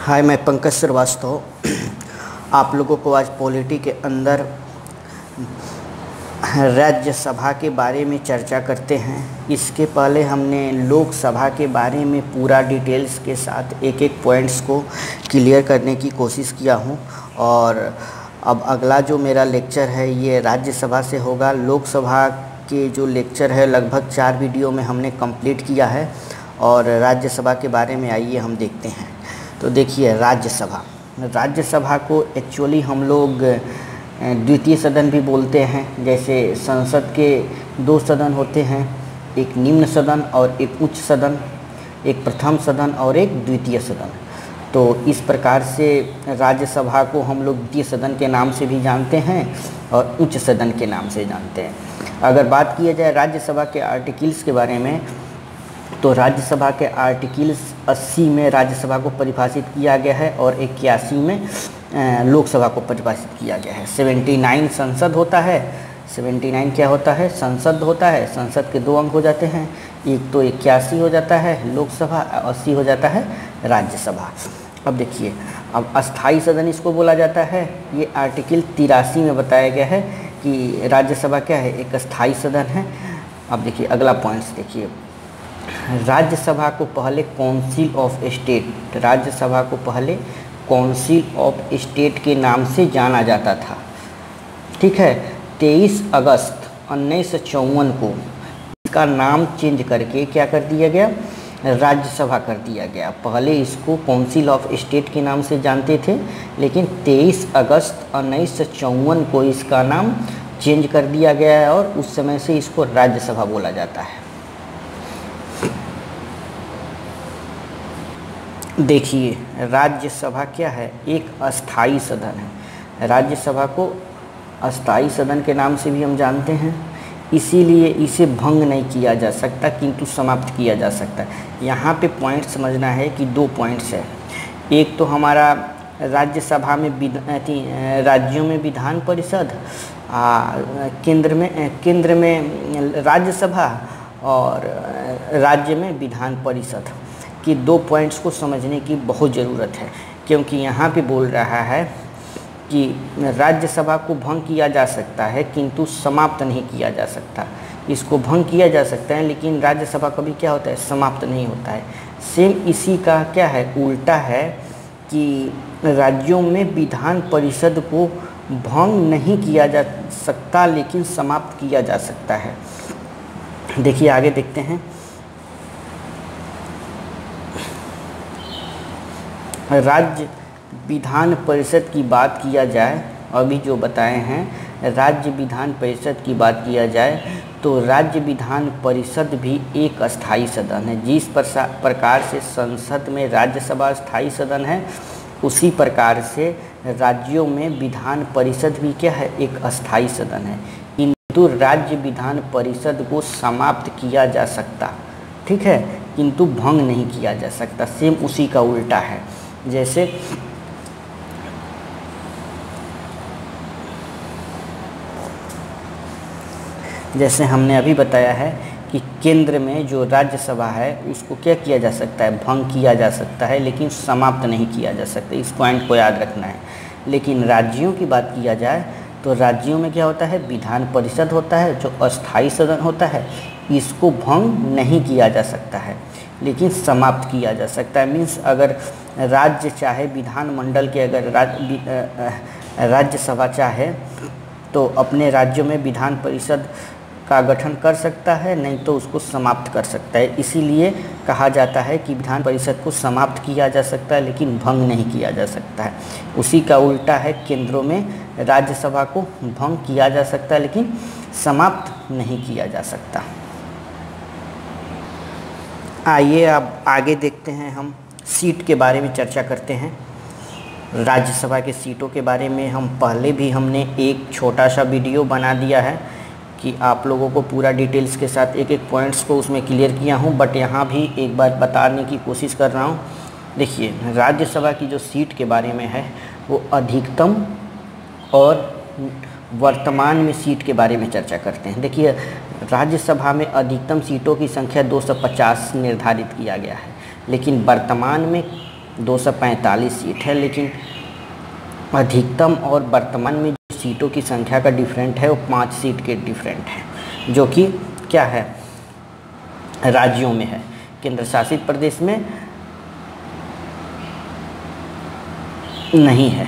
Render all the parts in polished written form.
हाय, मैं पंकज श्रीवास्तव आप लोगों को आज पॉलिटी के अंदर राज्यसभा के बारे में चर्चा करते हैं। इसके पहले हमने लोकसभा के बारे में पूरा डिटेल्स के साथ एक एक पॉइंट्स को क्लियर करने की कोशिश किया हूं और अब अगला जो मेरा लेक्चर है ये राज्यसभा से होगा। लोकसभा के जो लेक्चर है लगभग 4 वीडियो में हमने कंप्लीट किया है और राज्यसभा के बारे में आइए हम देखते हैं। तो देखिए, राज्यसभा को एक्चुअली हम लोग द्वितीय सदन भी बोलते हैं। जैसे संसद के 2 सदन होते हैं, एक निम्न सदन और एक उच्च सदन, एक प्रथम सदन और एक द्वितीय सदन। तो इस प्रकार से राज्यसभा को हम लोग द्वितीय सदन के नाम से भी जानते हैं और उच्च सदन के नाम से जानते हैं। अगर बात किया जाए राज्यसभा के आर्टिकल्स के बारे में, तो राज्यसभा के आर्टिकल्स 80 में राज्यसभा को परिभाषित किया गया है और 81 में लोकसभा को परिभाषित किया गया है। 79 संसद होता है। 79 क्या होता है? संसद होता है। संसद के 2 अंग हो जाते हैं, एक तो 81 हो जाता है लोकसभा, 80 हो जाता है राज्यसभा। अब देखिए, अब अस्थाई सदन इसको बोला जाता है। ये आर्टिकल 83 में बताया गया है कि राज्यसभा क्या है? एक अस्थाई सदन है। अब देखिए अगला पॉइंट्स देखिए, राज्यसभा को पहले काउंसिल ऑफ स्टेट, राज्यसभा को पहले काउंसिल ऑफ स्टेट के नाम से जाना जाता था। ठीक है, 23 अगस्त 1954 को इसका नाम चेंज करके क्या कर दिया गया? राज्यसभा कर दिया गया। पहले इसको काउंसिल ऑफ स्टेट के नाम से जानते थे, लेकिन 23 अगस्त 1954 को इसका नाम चेंज कर दिया गया है और उस समय से इसको राज्यसभा बोला जाता है। देखिए, राज्यसभा क्या है? एक अस्थाई सदन है। राज्यसभा को अस्थाई सदन के नाम से भी हम जानते हैं, इसीलिए इसे भंग नहीं किया जा सकता किंतु समाप्त किया जा सकता है। यहाँ पे पॉइंट समझना है कि 2 पॉइंट्स है। एक तो हमारा राज्यसभा में राज्यों में विधान परिषद, केंद्र में राज्यसभा और राज्य में विधान परिषद कि 2 पॉइंट्स को समझने की बहुत ज़रूरत है, क्योंकि यहाँ पे बोल रहा है कि राज्यसभा को भंग किया जा सकता है किंतु समाप्त नहीं किया जा सकता। इसको भंग किया जा सकता है लेकिन राज्यसभा कभी क्या होता है? समाप्त नहीं होता है। सेम इसी का क्या है? उल्टा है कि राज्यों में विधान परिषद को भंग नहीं किया जा सकता लेकिन समाप्त किया जा सकता है। देखिए आगे देखते हैं। राज्य विधान परिषद की बात किया जाए, अभी जो बताए हैं राज्य विधान परिषद की बात किया जाए, तो राज्य विधान परिषद भी एक अस्थाई सदन है। जिस प्रकार से संसद में राज्यसभा अस्थाई सदन है, उसी प्रकार से राज्यों में विधान परिषद भी क्या है? एक अस्थाई सदन है। किंतु राज्य विधान परिषद को समाप्त किया जा सकता, ठीक है, किंतु भंग नहीं किया जा सकता। सेम उसी का उल्टा है। जैसे हमने अभी बताया है कि केंद्र में जो राज्यसभा है उसको क्या किया जा सकता है? भंग किया जा सकता है लेकिन समाप्त नहीं किया जा सकता। इस पॉइंट को याद रखना है। लेकिन राज्यों की बात किया जाए तो राज्यों में क्या होता है? विधान परिषद होता है जो अस्थाई सदन होता है। इसको भंग नहीं किया जा सकता है लेकिन समाप्त किया जा सकता है। मीन्स अगर राज्य चाहे, विधानमंडल के अगर राज्यसभा चाहे तो अपने राज्यों में विधान परिषद का गठन कर सकता है, नहीं तो उसको समाप्त कर सकता है। इसीलिए कहा जाता है कि विधान परिषद को समाप्त किया जा सकता है लेकिन भंग नहीं किया जा सकता है। उसी का उल्टा है, केंद्रों में राज्यसभा को भंग किया जा सकता है लेकिन समाप्त नहीं किया जा सकता। आइए अब आगे देखते हैं। हम सीट के बारे में चर्चा करते हैं। राज्यसभा के सीटों के बारे में हमने एक छोटा सा वीडियो बना दिया है कि आप लोगों को पूरा डिटेल्स के साथ एक एक पॉइंट्स को उसमें क्लियर किया हूं, बट यहाँ भी एक बार बताने की कोशिश कर रहा हूं। देखिए, राज्यसभा की जो सीट के बारे में है वो अधिकतम और वर्तमान में सीट के बारे में चर्चा करते हैं। देखिए, राज्यसभा में अधिकतम सीटों की संख्या 250 निर्धारित किया गया है, लेकिन वर्तमान में 245 सीट है, लेकिन अधिकतम और वर्तमान में जो सीटों की संख्या का डिफरेंट है वो 5 सीट के डिफरेंट है, जो कि क्या है, राज्यों में है। केंद्र शासित प्रदेश में नहीं है।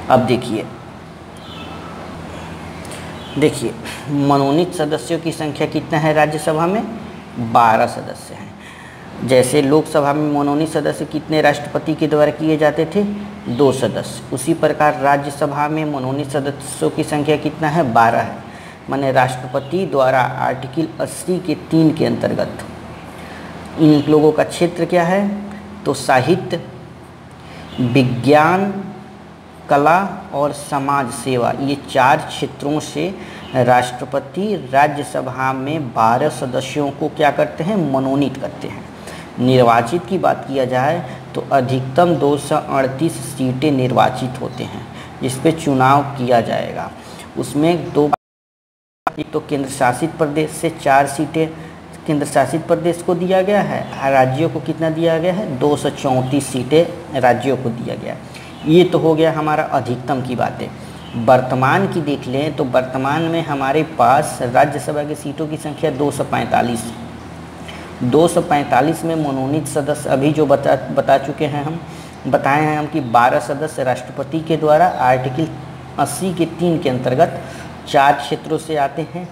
अब देखिए मनोनीत सदस्यों की संख्या कितना है राज्यसभा में, 12 सदस्य हैं। जैसे लोकसभा में मनोनीत सदस्य कितने राष्ट्रपति के द्वारा किए जाते थे, 2 सदस्य, उसी प्रकार राज्यसभा में मनोनीत सदस्यों की संख्या कितना है, 12 है। माने राष्ट्रपति द्वारा आर्टिकल 80 के 3 के अंतर्गत इन लोगों का क्षेत्र क्या है, तो साहित्य, विज्ञान, कला और समाज सेवा, ये 4 क्षेत्रों से राष्ट्रपति राज्यसभा में 12 सदस्यों को क्या करते हैं, मनोनीत करते हैं। निर्वाचित की बात किया जाए तो अधिकतम 238 सीटें निर्वाचित होते हैं, जिस पे चुनाव किया जाएगा। उसमें 2, एक तो केंद्र शासित प्रदेश से 4 सीटें केंद्र शासित प्रदेश को दिया गया है, राज्यों को कितना दिया गया है, 234 सीटें राज्यों को दिया गया। ये तो हो गया हमारा अधिकतम की बातें। वर्तमान की देख लें तो वर्तमान में हमारे पास राज्यसभा की सीटों की संख्या 245 में मनोनीत सदस्य अभी जो बता चुके हैं हम, बताए हैं हम कि 12 सदस्य राष्ट्रपति के द्वारा आर्टिकल 80 के 3 के अंतर्गत 4 क्षेत्रों से आते हैं।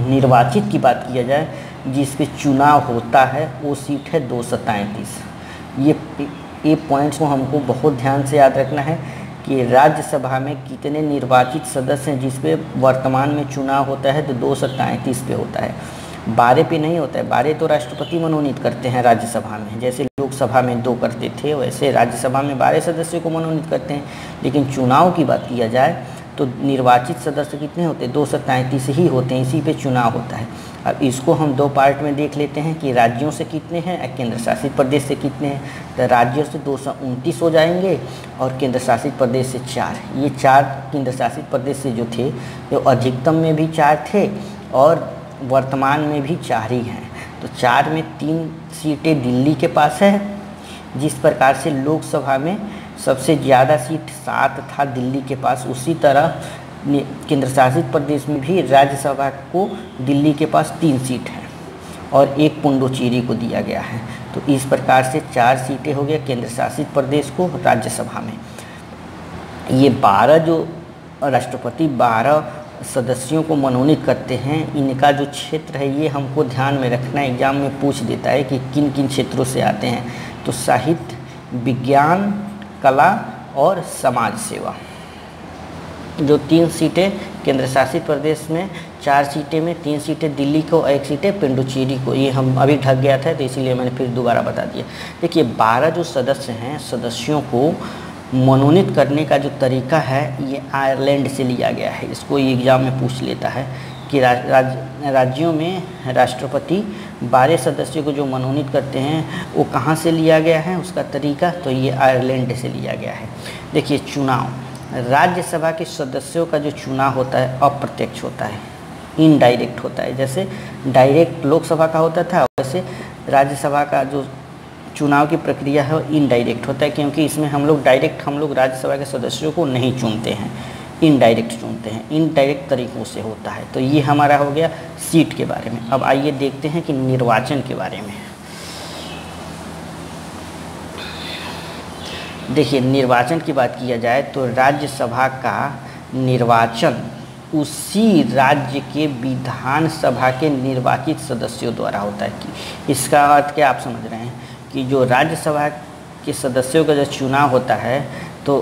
निर्वाचित की बात किया जाए जिस पे चुनाव होता है वो सीट है 233। ये पॉइंट्स को हमको बहुत ध्यान से याद रखना है कि राज्यसभा में कितने निर्वाचित सदस्य हैं जिस पे वर्तमान में चुनाव होता है, तो 233 पे होता है, 12 पे नहीं होता है। 12 तो राष्ट्रपति मनोनीत करते हैं राज्यसभा में, जैसे लोकसभा में 2 करते थे वैसे राज्यसभा में 12 सदस्यों को मनोनीत करते हैं। लेकिन चुनाव की बात किया जाए तो निर्वाचित सदस्य कितने होते हैं, 233 ही होते हैं, इसी पे चुनाव होता है। अब इसको हम 2 पार्ट में देख लेते हैं कि राज्यों से कितने हैं और केंद्र शासित प्रदेश से कितने हैं। तो राज्यों से 229 हो जाएंगे और केंद्र शासित प्रदेश से 4। ये 4 केंद्र शासित प्रदेश से जो थे वो अधिकतम में भी 4 थे और वर्तमान में भी 4 ही हैं। तो 4 में 3 सीटें दिल्ली के पास है, जिस प्रकार से लोकसभा में सबसे ज़्यादा सीट 7 था दिल्ली के पास, उसी तरह केंद्र शासित प्रदेश में भी राज्यसभा को दिल्ली के पास 3 सीट हैं और 1 पुडुचेरी को दिया गया है। तो इस प्रकार से 4 सीटें हो गया केंद्र शासित प्रदेश को राज्यसभा में। ये 12 जो राष्ट्रपति 12 सदस्यों को मनोनीत करते हैं, इनका जो क्षेत्र है ये हमको ध्यान में रखना, एग्जाम में पूछ देता है कि किन किन क्षेत्रों से आते हैं। तो साहित्य, विज्ञान, कला और समाज सेवा, जो 3 सीटें केंद्र शासित प्रदेश में, 4 सीटें में 3 सीटें दिल्ली को, 1 सीटें पुडुचेरी को। ये हम अभी ढक गया था तो इसीलिए मैंने फिर दोबारा बता दिया। देखिए 12 जो सदस्य हैं, सदस्यों को मनोनीत करने का जो तरीका है ये आयरलैंड से लिया गया है। इसको ये एग्ज़ाम में पूछ लेता है कि राज्यों में राष्ट्रपति 12 सदस्यों को जो मनोनीत करते हैं वो कहाँ से लिया गया है, उसका तरीका, तो ये आयरलैंड से लिया गया है। देखिए चुनाव, राज्यसभा के सदस्यों का जो चुनाव होता है अप्रत्यक्ष होता है, इनडायरेक्ट होता है। जैसे डायरेक्ट लोकसभा का होता था वैसे राज्यसभा का जो चुनाव की प्रक्रिया है वो इनडायरेक्ट होता है, क्योंकि इसमें हम लोग राज्यसभा के सदस्यों को नहीं चुनते हैं, इनडायरेक्ट चुनते हैं, इनडायरेक्ट तरीक़ों से होता है। तो ये हमारा हो गया सीट के बारे में। अब आइए देखते हैं कि निर्वाचन के बारे में। देखिए निर्वाचन की बात किया जाए तो राज्यसभा का निर्वाचन उसी राज्य के विधानसभा के निर्वाचित सदस्यों द्वारा होता है। कि इसका अर्थ क्या आप समझ रहे हैं कि जो राज्यसभा के सदस्यों का जो चुनाव होता है तो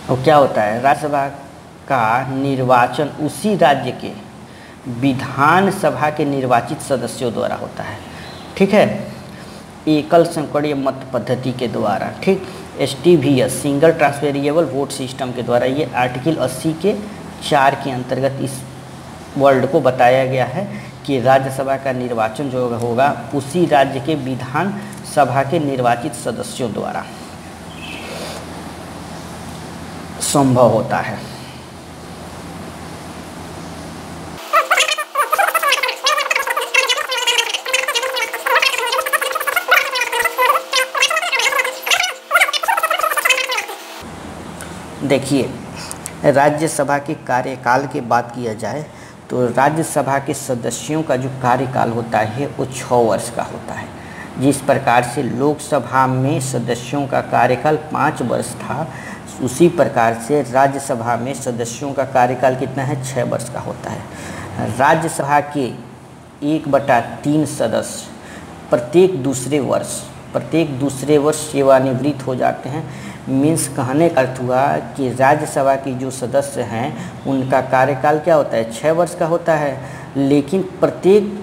वो क्या होता है, राज्यसभा का निर्वाचन उसी राज्य के विधानसभा के निर्वाचित सदस्यों द्वारा होता है। ठीक है, एकल संसदीय मत पद्धति के द्वारा, ठीक, STVS single transferable vote system के द्वारा। ये आर्टिकल 80 के 4 के अंतर्गत इस वर्ड को बताया गया है कि राज्यसभा का निर्वाचन जो होगा उसी राज्य के विधानसभा के निर्वाचित सदस्यों द्वारा संभव होता है। देखिए, राज्यसभा के कार्यकाल की बात किया जाए तो राज्यसभा के सदस्यों का जो कार्यकाल होता है वो 6 वर्ष का होता है। जिस प्रकार से लोकसभा में सदस्यों का कार्यकाल 5 वर्ष था, उसी प्रकार से राज्यसभा में सदस्यों का कार्यकाल कितना है, 6 वर्ष का होता है। राज्यसभा के 1/3 सदस्य प्रत्येक दूसरे वर्ष सेवानिवृत्त हो जाते हैं। मीन्स कहने का अर्थ हुआ कि राज्यसभा के जो सदस्य हैं उनका कार्यकाल क्या होता है, 6 वर्ष का होता है, लेकिन प्रत्येक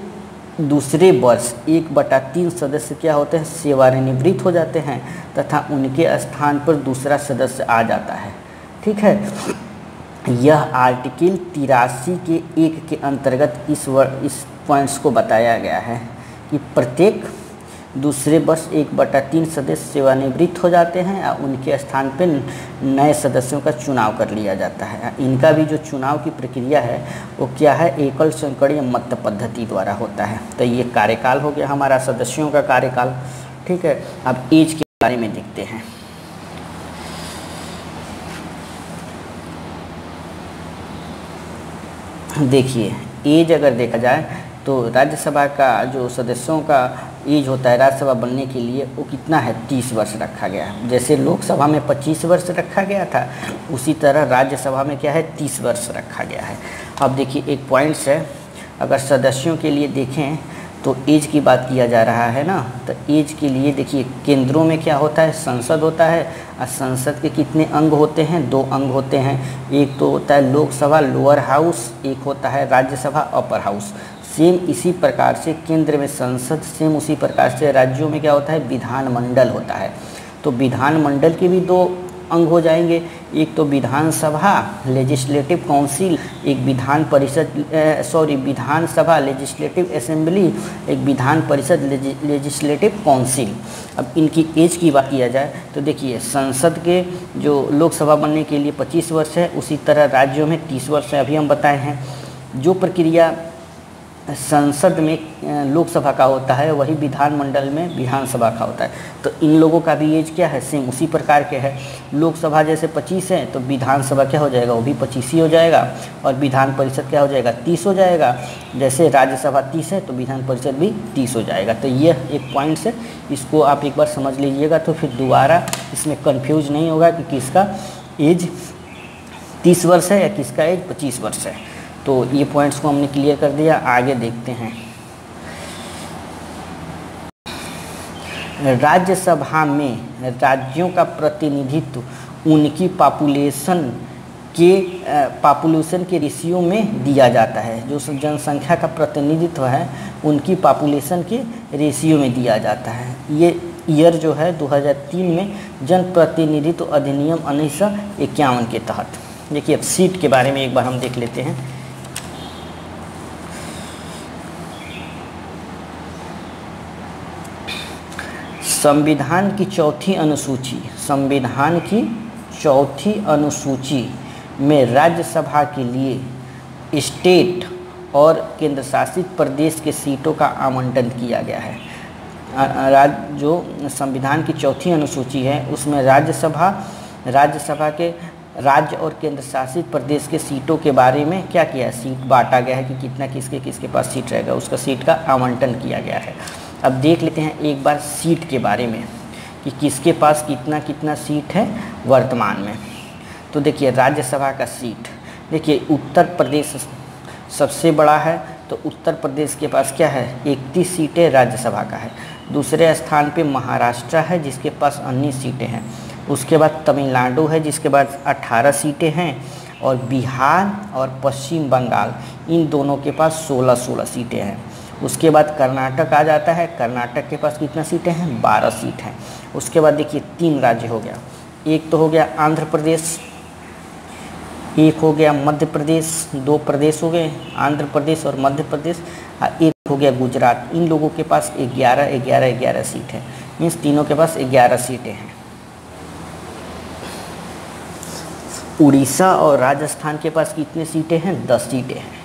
दूसरे वर्ष 1/3 सदस्य क्या होते हैं, सेवानिवृत्त हो जाते हैं तथा उनके स्थान पर दूसरा सदस्य आ जाता है। ठीक है, यह आर्टिकल 83 के 1 के अंतर्गत इस पॉइंट्स को बताया गया है कि प्रत्येक दूसरे वर्ष 1/3 सदस्य सेवानिवृत्त हो जाते हैं और उनके स्थान पर नए सदस्यों का चुनाव कर लिया जाता है। इनका भी जो चुनाव की प्रक्रिया है वो क्या है, एकल संकरीय मत पद्धति द्वारा होता है। तो ये कार्यकाल हो गया हमारा सदस्यों का कार्यकाल। ठीक है, अब एज के बारे में देखते हैं। देखिए, एज अगर देखा जाए तो राज्यसभा का जो सदस्यों का एज होता है राज्यसभा बनने के लिए वो कितना है, 30 वर्ष रखा गया है। जैसे लोकसभा में 25 वर्ष रखा गया था, उसी तरह राज्यसभा में क्या है, 30 वर्ष रखा गया है। अब देखिए, एक पॉइंट्स है, अगर सदस्यों के लिए देखें तो एज की बात किया जा रहा है ना, तो एज के लिए देखिए केंद्रों में क्या होता है, संसद होता है और संसद के कितने अंग होते हैं, 2 अंग होते हैं। एक तो होता है लोकसभा लोअर हाउस, एक होता है राज्यसभा अपर हाउस। सेम इसी प्रकार से केंद्र में संसद, सेम उसी प्रकार से राज्यों में क्या होता है, विधानमंडल होता है। तो विधानमंडल के भी 2 अंग हो जाएंगे, एक तो विधानसभा लेजिस्लेटिव काउंसिल, एक विधानसभा लेजिस्लेटिव असेंबली, एक विधान परिषद लेजिस्लेटिव काउंसिल। अब इनकी एज की बात किया जाए तो देखिए, संसद के जो लोकसभा बनने के लिए 25 वर्ष है, उसी तरह राज्यों में 30 वर्ष है, अभी हम बताए हैं। जो प्रक्रिया संसद में लोकसभा का होता है वही विधानमंडल में विधानसभा का होता है। तो इन लोगों का भी एज क्या है, सेम उसी प्रकार के है। लोकसभा जैसे 25 है तो विधानसभा क्या हो जाएगा, वो भी 25 ही हो जाएगा, और विधान परिषद क्या हो जाएगा, 30 हो जाएगा। जैसे राज्यसभा 30 है तो विधान परिषद भी 30 हो जाएगा। तो यह एक पॉइंट्स है, इसको आप एक बार समझ लीजिएगा तो फिर दोबारा इसमें कन्फ्यूज नहीं होगा कि किसका एज 30 वर्ष है या किसका एज 25 वर्ष है। तो ये पॉइंट्स को हमने क्लियर कर दिया। आगे देखते हैं, राज्यसभा में राज्यों का प्रतिनिधित्व उनकी पॉपुलेशन के रेशियो में दिया जाता है। जो जनसंख्या का प्रतिनिधित्व है उनकी पॉपुलेशन के रेशियो में दिया जाता है। ये ईयर जो है 2003 में जनप्रतिनिधित्व अधिनियम 1951 के तहत। देखिए, अब सीट के बारे में एक बार हम देख लेते हैं। संविधान की चौथी अनुसूची में राज्यसभा के लिए स्टेट और केंद्र शासित प्रदेश के सीटों का आवंटन किया गया है। जो संविधान की चौथी अनुसूची है उसमें राज्यसभा के राज्य और केंद्र शासित प्रदेश के सीटों के बारे में क्या किया है, सीट बांटा गया है कि कितना किसके पास सीट रहेगा, उसका सीट का आवंटन किया गया है। अब देख लेते हैं एक बार सीट के बारे में कि किसके पास कितना सीट है वर्तमान में। तो देखिए, राज्यसभा का सीट, देखिए उत्तर प्रदेश सबसे बड़ा है, तो उत्तर प्रदेश के पास क्या है, 31 सीटें राज्यसभा का है। दूसरे स्थान पे महाराष्ट्र है जिसके पास 19 सीटें हैं। उसके बाद तमिलनाडु है जिसके पास 18 सीटें हैं, और बिहार और पश्चिम बंगाल इन दोनों के पास 16 सीटें हैं। उसके बाद कर्नाटक आ जाता है, कर्नाटक के पास कितना सीटें हैं, 12 सीट हैं। उसके बाद देखिए 3 राज्य हो गया, एक तो हो गया आंध्र प्रदेश, एक हो गया मध्य प्रदेश, 2 प्रदेश हो गए आंध्र प्रदेश और मध्य प्रदेश, और एक हो गया गुजरात। इन लोगों के पास 11 सीट है, मीन्स तीनों के पास 11 सीटें हैं। उड़ीसा और राजस्थान के पास कितनी सीटें हैं, 10 सीटें हैं।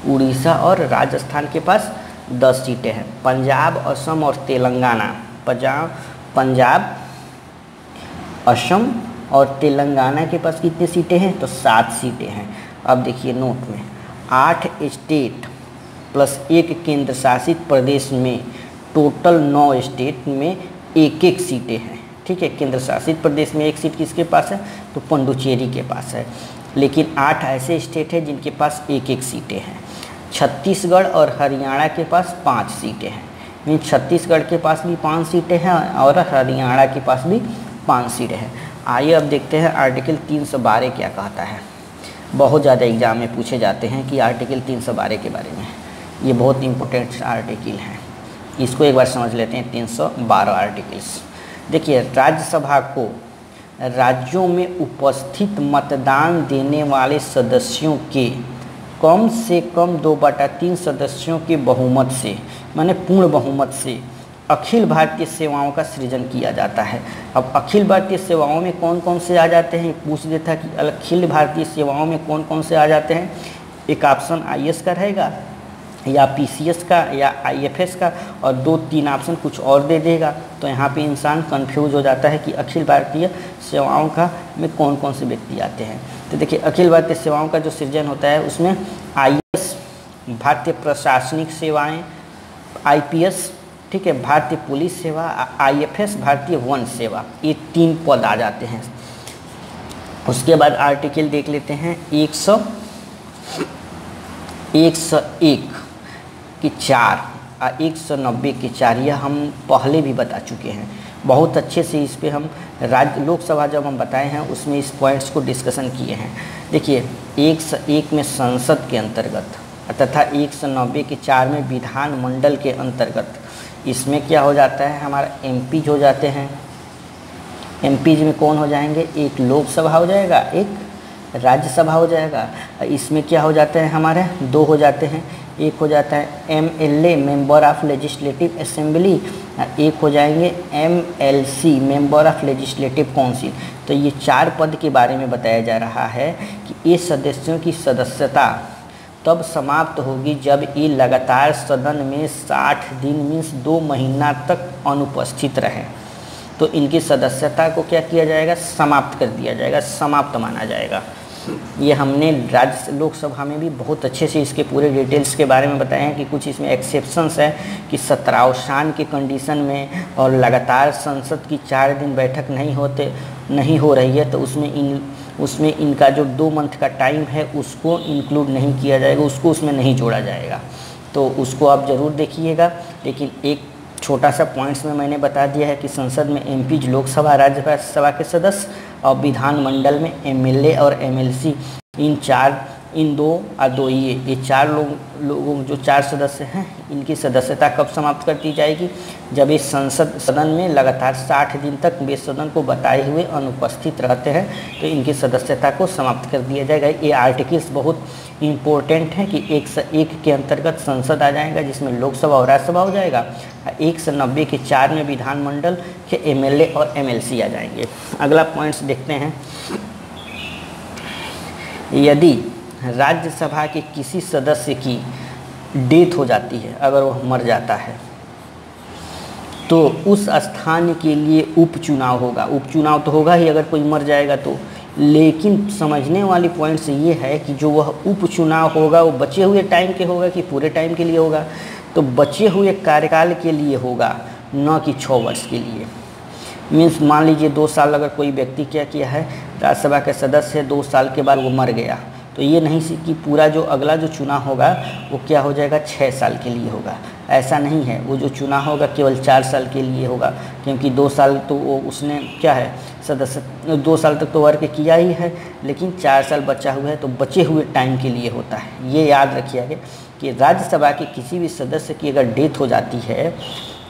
उड़ीसा और राजस्थान के पास 10 सीटें हैं। पंजाब, असम और तेलंगाना, पंजाब, असम और तेलंगाना के पास कितनी सीटें हैं, तो 7 सीटें हैं। अब देखिए नोट में 8 स्टेट प्लस 1 केंद्र शासित प्रदेश में टोटल 9 स्टेट में 1-1 सीटें हैं। ठीक है, केंद्र शासित प्रदेश में 1 सीट किसके पास है, तो पुडुचेरी के पास है। लेकिन 8 ऐसे स्टेट हैं जिनके पास 1-1 सीटें हैं। छत्तीसगढ़ और हरियाणा के पास 5 सीटें हैं। मीन छत्तीसगढ़ के पास भी 5 सीटें हैं और हरियाणा के पास भी 5 सीटें हैं। आइए अब देखते हैं आर्टिकल 312 क्या कहता है। बहुत ज़्यादा एग्जाम में पूछे जाते हैं कि आर्टिकल 312 के बारे में। ये बहुत इंपॉर्टेंट आर्टिकल है, इसको एक बार समझ लेते हैं। 312 आर्टिकल्स देखिए, राज्यसभा को राज्यों में उपस्थित मतदान देने वाले सदस्यों के कम से कम 2/3 सदस्यों के बहुमत से, माने पूर्ण बहुमत से अखिल भारतीय सेवाओं का सृजन किया जाता है। अब अखिल भारतीय सेवाओं में कौन कौन से आ जाते हैं, पूछ देता कि अखिल भारतीय सेवाओं में कौन कौन से आ जाते हैं। एक ऑप्शन आईएएस का रहेगा या पीसीएस का या आईएफएस का, और 2-3 ऑप्शन कुछ और दे देगा। तो यहाँ पे इंसान कंफ्यूज हो जाता है कि अखिल भारतीय सेवाओं का में कौन कौन से व्यक्ति आते हैं। तो देखिए, अखिल भारतीय सेवाओं का जो सृजन होता है उसमें आईएएस भारतीय प्रशासनिक सेवाएं, आईपीएस, ठीक है, भारतीय पुलिस सेवा, आईएफएस भारतीय वन सेवा, ये 3 पद आ जाते हैं। उसके बाद आर्टिकल देख लेते हैं 101 के 4 और 190 के 4। यह हम पहले भी बता चुके हैं बहुत अच्छे से। इस पे हम राज्य लोकसभा जब हम बताए हैं उसमें इस पॉइंट्स को डिस्कशन किए हैं। देखिए 101 में संसद के अंतर्गत तथा 190 के 4 में विधानमंडल के अंतर्गत, इसमें क्या हो जाता है, हमारा एमपीज हो जाते हैं। एमपीज में कौन हो जाएंगे, एक लोकसभा हो जाएगा, एक राज्यसभा हो जाएगा। इसमें क्या हो जाते हैं, हमारे 2 हो जाते हैं। एक हो जाता है MLA member of legislative assembly, एक हो जाएंगे MLC member of legislative council. तो ये 4 पद के बारे में बताया जा रहा है कि ये सदस्यों की सदस्यता तब समाप्त होगी जब ये लगातार सदन में 60 दिन मीन्स 2 महीना तक अनुपस्थित रहे। तो इनकी सदस्यता को क्या किया जाएगा, समाप्त कर दिया जाएगा, समाप्त माना जाएगा। ये हमने राज्य लोकसभा में भी बहुत अच्छे से इसके पूरे डिटेल्स के बारे में बताए हैं कि कुछ इसमें एक्सेप्शंस है कि सत्रावसान के कंडीशन में और लगातार संसद की 4 दिन बैठक नहीं हो रही है, तो उसमें इनका जो 2 मंथ का टाइम है उसको इंक्लूड नहीं किया जाएगा, उसको उसमें नहीं जोड़ा जाएगा। तो उसको आप ज़रूर देखिएगा। लेकिन एक छोटा सा पॉइंट्स में मैंने बता दिया है कि संसद में एमपीज, लोकसभा राज्यसभा के सदस्य, और विधानमंडल में एमएलए और एमएलसी, इन 2 और 2 ये 4 लोगों जो 4 सदस्य हैं, इनकी सदस्यता कब समाप्त कर दी जाएगी, जब इस सदन में लगातार 60 दिन तक वे सदन को बताए हुए अनुपस्थित रहते हैं, तो इनकी सदस्यता को समाप्त कर दिया जाएगा। ये आर्टिकल्स बहुत इम्पोर्टेंट हैं कि 101 के अंतर्गत संसद आ जाएगा जिसमें लोकसभा और राज्यसभा हो जाएगा, 190 के 4 में विधानमंडल के एमएलए और एमएलसी आ जाएंगे। अगला पॉइंट्स देखते हैं। यदि राज्यसभा के किसी सदस्य की डेथ हो जाती है, अगर वह मर जाता है, तो उस स्थान के लिए उपचुनाव होगा। उपचुनाव तो होगा ही अगर कोई मर जाएगा तो, लेकिन समझने वाली पॉइंट्स ये है कि जो वह उपचुनाव होगा वो बचे हुए टाइम के होगा कि पूरे टाइम के लिए होगा, तो बचे हुए कार्यकाल के लिए होगा, न कि 6 वर्ष के लिए। मीन्स मान लीजिए 2 साल अगर कोई व्यक्ति क्या किया है, राज्यसभा के सदस्य है, 2 साल के बाद वो मर गया, तो ये नहीं कि पूरा जो अगला जो चुनाव होगा वो क्या हो जाएगा, 6 साल के लिए होगा। ऐसा नहीं है, वो जो चुनाव होगा केवल 4 साल के लिए होगा, क्योंकि 2 साल तो वो उसने क्या है सदस्य 2 साल तक तो वर्क किया ही है, लेकिन 4 साल बचा हुआ है, तो बचे हुए टाइम के लिए होता है। ये याद रखिएगा कि राज्यसभा के किसी भी सदस्य की अगर डेथ हो जाती है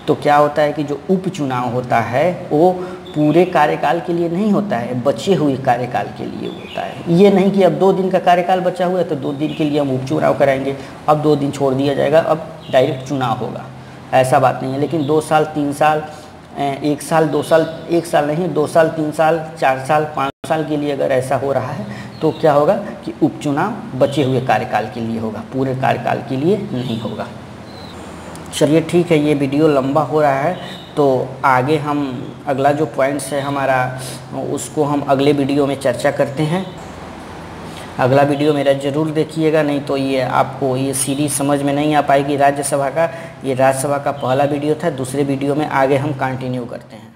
तो क्या होता है कि जो उपचुनाव होता है वो पूरे कार्यकाल के लिए नहीं होता है, बचे हुए कार्यकाल के लिए होता है। ये नहीं कि अब 2 दिन का कार्यकाल बचा हुआ है तो 2 दिन के लिए हम उपचुनाव कराएंगे, अब 2 दिन छोड़ दिया जाएगा, अब डायरेक्ट चुनाव होगा, ऐसा बात नहीं है। लेकिन 2 साल 3 साल 1 साल 2 साल 1 साल नहीं 2 साल 3 साल 4 साल 5 साल के लिए अगर ऐसा हो रहा है तो क्या होगा कि उपचुनाव बचे हुए कार्यकाल के लिए होगा, पूरे कार्यकाल के लिए नहीं होगा। चलिए ठीक है, ये वीडियो लंबा हो रहा है, तो आगे हम अगला जो पॉइंट्स है हमारा उसको हम अगले वीडियो में चर्चा करते हैं। अगला वीडियो मेरा ज़रूर देखिएगा, नहीं तो ये आपको ये सीरीज समझ में नहीं आ पाएगी राज्यसभा का। ये राज्यसभा का पहला वीडियो था, दूसरे वीडियो में आगे हम कंटिन्यू करते हैं।